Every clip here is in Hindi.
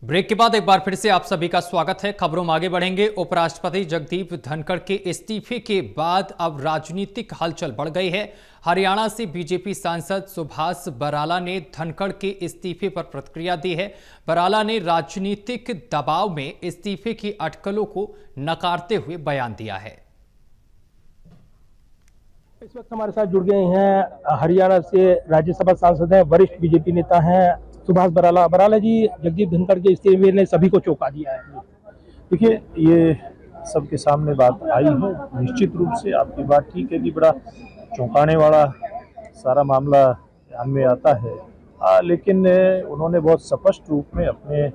ब्रेक के बाद एक बार फिर से आप सभी का स्वागत है। खबरों में आगे बढ़ेंगे। उपराष्ट्रपति जगदीप धनखड़ के इस्तीफे के बाद अब राजनीतिक हलचल बढ़ गई है। हरियाणा से बीजेपी सांसद सुभाष बराला ने धनखड़ के इस्तीफे पर प्रतिक्रिया दी है। बराला ने राजनीतिक दबाव में इस्तीफे की अटकलों को नकारते हुए बयान दिया है। इस वक्त हमारे साथ जुड़ गए हैं हरियाणा से राज्यसभा सांसद हैं, वरिष्ठ बीजेपी नेता हैं सुभाष बराला। बराला जी, जगदीप धनखड़ के इस्तीफे ने सभी को चौंका दिया है। देखिए, ये सबके सामने बात आई है। निश्चित रूप से आपकी बात ठीक है कि बड़ा चौंकाने वाला सारा मामला ध्यान में आता है। लेकिन उन्होंने बहुत स्पष्ट रूप में अपने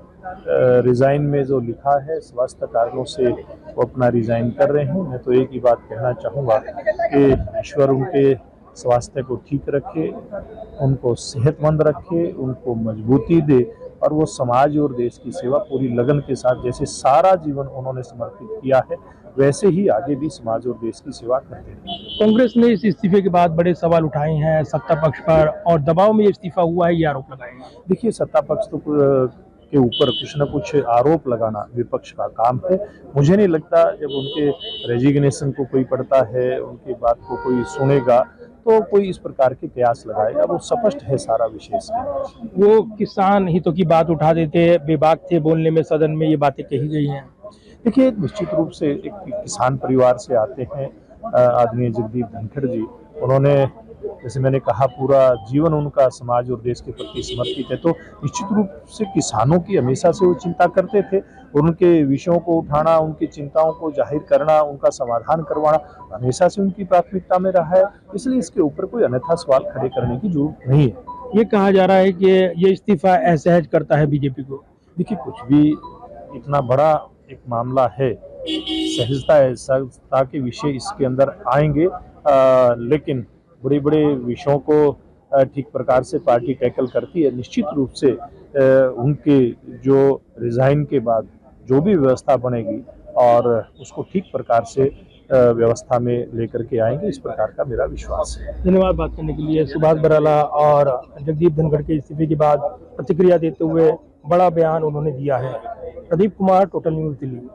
रिज़ाइन में जो लिखा है, स्वास्थ्य कारणों से वो अपना रिज़ाइन कर रहे हैं। मैं तो एक ही बात कहना चाहूँगा कि ईश्वर उनके स्वास्थ्य को ठीक रखे, उनको सेहतमंद रखे, उनको मजबूती दे और वो समाज और देश की सेवा पूरी लगन के साथ, जैसे सारा जीवन उन्होंने समर्पित किया है, वैसे ही आगे भी समाज और देश की सेवा करते हैं। कांग्रेस ने इस इस्तीफे के बाद बड़े सवाल उठाए हैं सत्ता पक्ष पर और दबाव में इस्तीफा हुआ है, ये आरोप लगाए हैं। देखिए, सत्ता पक्ष तो के ऊपर कुछ न कुछ आरोप लगाना विपक्ष का काम है। मुझे नहीं लगता जब उनके रेजिग्नेशन को कोई पढ़ता है, उनकी बात को कोई सुनेगा तो कोई इस प्रकार के कयास लगाएगा। वो स्पष्ट है सारा विषय। वो किसान हितों की बात उठा देते, बेबाक थे बोलने में, सदन में ये बातें कही गई हैं। देखिए, निश्चित रूप से एक किसान परिवार से आते हैं आदरणीय जगदीप धनखड़ जी। उन्होंने, जैसे मैंने कहा, पूरा जीवन उनका समाज और देश के प्रति समर्पित है। तो निश्चित रूप से किसानों की हमेशा से वो चिंता करते थे। उनके विषयों को उठाना, उनकी चिंताओं को जाहिर करना, उनका समाधान करवाना हमेशा से उनकी प्राथमिकता में रहा है। इसलिए इसके ऊपर कोई अन्यथा सवाल खड़े करने की जरूरत नहीं है। ये कहा जा रहा है कि ये इस्तीफा असहज करता है बीजेपी को। देखिए, कुछ भी इतना बड़ा एक मामला है, सहजता के विषय इसके अंदर आएंगे, लेकिन बड़े बड़े विषयों को ठीक प्रकार से पार्टी टैकल करती है। निश्चित रूप से उनके जो रिजाइन के बाद जो भी व्यवस्था बनेगी और उसको ठीक प्रकार से व्यवस्था में लेकर के आएंगे, इस प्रकार का मेरा विश्वास है। धन्यवाद बात करने के लिए। सुभाष बराला और जगदीप धनखड़ के इस्तीफे के बाद प्रतिक्रिया देते हुए बड़ा बयान उन्होंने दिया है। Pradeep Kumar, total news, Delhi.